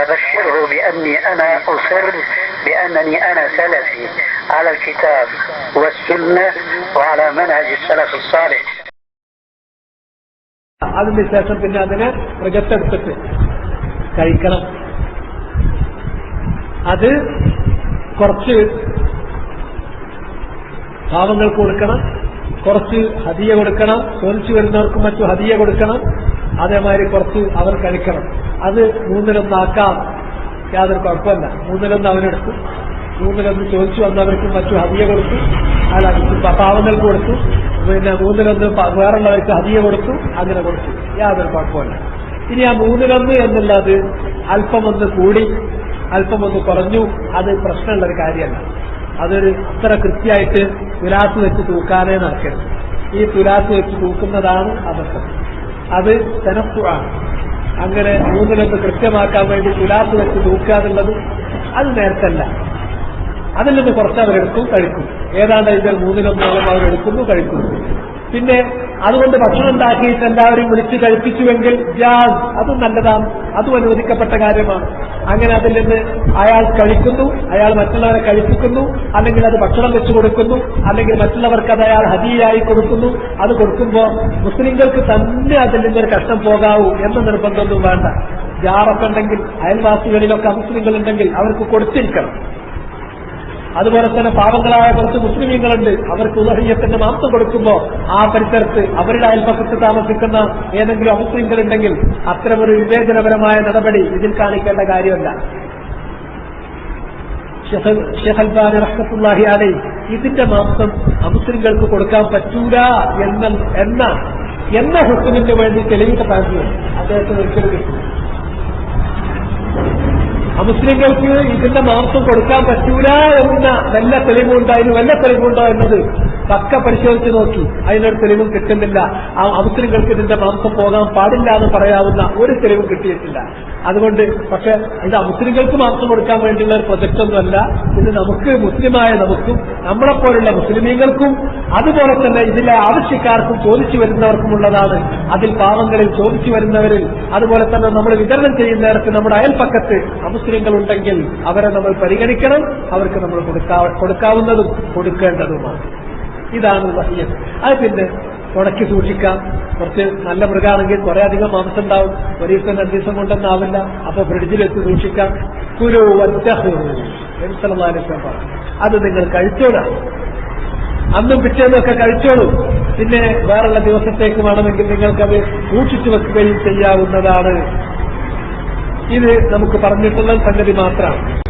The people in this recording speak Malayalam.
فبشره بأني أنا أصر بأنني أنا سلفي على الكتاب والسنة وعلى منهج السلف الصالح. അതിന് ശേഷം പിന്നെ അതിനെ മൃഗത്തെടുത്തിട്ട് കഴിക്കണം. അത് കുറച്ച് പാവങ്ങൾക്ക് കൊടുക്കണം, കുറച്ച് ഹദിയ കൊടുക്കണം, ചോദിച്ചു വരുന്നവർക്കും മറ്റു ഹദിയ കൊടുക്കണം, അതേമാതിരി കുറച്ച് അവർ കഴിക്കണം. അത് 1/3 യാതൊരു കുഴപ്പമില്ല. 1/3 അവനെടുത്തു, 1/3 ചോദിച്ചു വന്നവർക്കും മറ്റു ഹദിയ കൊടുത്തു, അല്ല പാവങ്ങൾക്ക് കൊടുത്തു, പിന്നെ 1/3 വേറുള്ളവർക്ക് ഹദിയ കൊടുത്തു, അങ്ങനെ കൊടുത്തു, യാതൊരു കുഴപ്പമില്ല. ഇനി ആ 1/3 എന്നുള്ളത് അല്പമൊന്ന് കൂടി അല്പമൊന്ന് കുറഞ്ഞു, അത് പ്രശ്നമുള്ളൊരു കാര്യമല്ല. അതൊരു അത്ര കൃത്യമായിട്ട് തുലാസ് വെച്ച് തൂക്കാനേ നടക്കരുത്. ഈ തുലാസ് വെച്ച് തൂക്കുന്നതാണ് അബദ്ധം. അത് തനസ്സുആണ്. അങ്ങനെ 1/3 കൃത്യമാക്കാൻ വേണ്ടി തുലാസ് വെച്ച് തൂക്കാന്നുള്ളത് അത് നേരത്തല്ല. അതിൽ നിന്ന് കുറച്ച് അവരെടുക്കും, കഴിക്കും. ഏതാണ്ട് ഇതിൽ 1/3 അവരെടുക്കുന്നു, കഴിക്കുന്നു. പിന്നെ അതുകൊണ്ട് ഭക്ഷണം ഉണ്ടാക്കിയിട്ട് എല്ലാവരും വിളിച്ച് കഴിപ്പിച്ചുവെങ്കിൽ ജാസ്, അതും നല്ലതാണ്, അതും അനുവദിക്കപ്പെട്ട കാര്യമാണ്. അങ്ങനെ അതിൽ നിന്ന് അയാൾ കഴിക്കുന്നു, അയാൾ മറ്റുള്ളവരെ കഴിപ്പിക്കുന്നു, അല്ലെങ്കിൽ അത് ഭക്ഷണം വെച്ച് കൊടുക്കുന്നു, അല്ലെങ്കിൽ മറ്റുള്ളവർക്ക് അത് അയാൾ ഹദിയയായി കൊടുക്കുന്നു. അത് കൊടുക്കുമ്പോൾ മുസ്ലിങ്ങൾക്ക് തന്നെ അതിൽ നിന്നൊരു കഷ്ടം പോകാവൂ എന്ന നിർബന്ധമൊന്നും വേണ്ട. ജാറൊക്കെ ഉണ്ടെങ്കിൽ, അയൽവാസികളിലൊക്കെ മുസ്ലിങ്ങളുണ്ടെങ്കിൽ അവർക്ക് കൊടുത്തിരിക്കണം. അതുപോലെ തന്നെ പാവങ്ങളായ കുറച്ച് മുസ്ലിമീങ്ങളുണ്ട്, അവർക്ക് ഉദഹിയത്തിന്റെ മാംസം കൊടുക്കുമ്പോൾ ആ പരിസരത്ത് അവരുടെ അയൽപക്കത്ത് താമസിക്കുന്ന ഏതെങ്കിലും അമുസ്ലിങ്ങളുണ്ടെങ്കിൽ അത്തരമൊരു വിവേചനപരമായ നടപടി ഇതിൽ കാണിക്കേണ്ട കാര്യമല്ല. ഷെയ്ഖ് അൽബാനി റഹ്മത്തുള്ളാഹി അലൈഹി ഇതിന്റെ മാംസം അമുസ്ലിങ്ങൾക്ക് കൊടുക്കാൻ പറ്റൂല എന്ന ഹുക്മിന് വേണ്ടി തെളിവിന്റെ താല്പര്യം അദ്ദേഹത്തിന് ഒരിക്കലും കിട്ടും. അമുസ്ലിങ്ങൾക്ക് ഇതിന്റെ മാംസം കൊടുക്കാൻ പറ്റൂല എന്ന വല്ല തെളിവുണ്ടോ എന്നത് പക്ക പരിശോധിച്ച് നോക്കി, അതിനൊരു തെളിവും കിട്ടുന്നില്ല. ആ അമുസ്ലിങ്ങൾക്ക് ഇതിന്റെ മാംസം പോകാൻ പാടില്ല എന്ന് പറയാവുന്ന ഒരു തെളിവും കിട്ടിയിട്ടില്ല. അതുകൊണ്ട് പക്ഷെ ഇത് അമുസ്ലിങ്ങൾക്ക് മാംസം കൊടുക്കാൻ വേണ്ടിയുള്ള ഒരു പ്രൊജക്ടൊന്നുമല്ല. ഇത് നമുക്ക് മുസ്ലിമായ നമുക്കും നമ്മളെപ്പോലുള്ള മുസ്ലിമീങ്ങൾക്കും അതുപോലെ തന്നെ ഇതിലെ ആവശ്യക്കാർക്കും ചോദിച്ചു വരുന്നവർക്കുമുള്ളതാണ്. അതിൽ പാവങ്ങളിൽ ചോദിച്ചു വരുന്നവരിൽ അതുപോലെ തന്നെ നമ്മൾ വിതരണം ചെയ്യുന്നവർക്ക് നമ്മുടെ അയൽപ്പക്കത്ത് മുസ്ലിങ്ങൾ ഉണ്ടെങ്കിൽ അവരെ നമ്മൾ പരിഗണിക്കണം, അവർക്ക് നമ്മൾ കൊടുക്കാവുന്നതും കൊടുക്കേണ്ടതുമാണ്. ഇതാണ് വഹിയത്ത്. അത് പിന്നെ ഉണക്കി സൂക്ഷിക്കാം. കുറച്ച് നല്ല മൃഗമാണെങ്കിൽ കുറെ അധികം മാംസം ഉണ്ടാവും, ഒരു ദിവസം 2 ദിവസം കൊണ്ടൊന്നാവില്ല. അപ്പൊ ഫ്രിഡ്ജിൽ വെച്ച് സൂക്ഷിക്കാം. അത് നിങ്ങൾ കഴിച്ചോളാം, അന്നും പിറ്റേന്നൊക്കെ കഴിച്ചോളൂ. പിന്നെ വേറുള്ള ദിവസത്തേക്ക് വേണമെങ്കിൽ നിങ്ങൾക്കത് സൂക്ഷിച്ചു വെക്കുകയും ചെയ്യാവുന്നതാണ്. ഇത് നമുക്ക് പറഞ്ഞിട്ടുള്ള സംഗതി മാത്രമാണ്.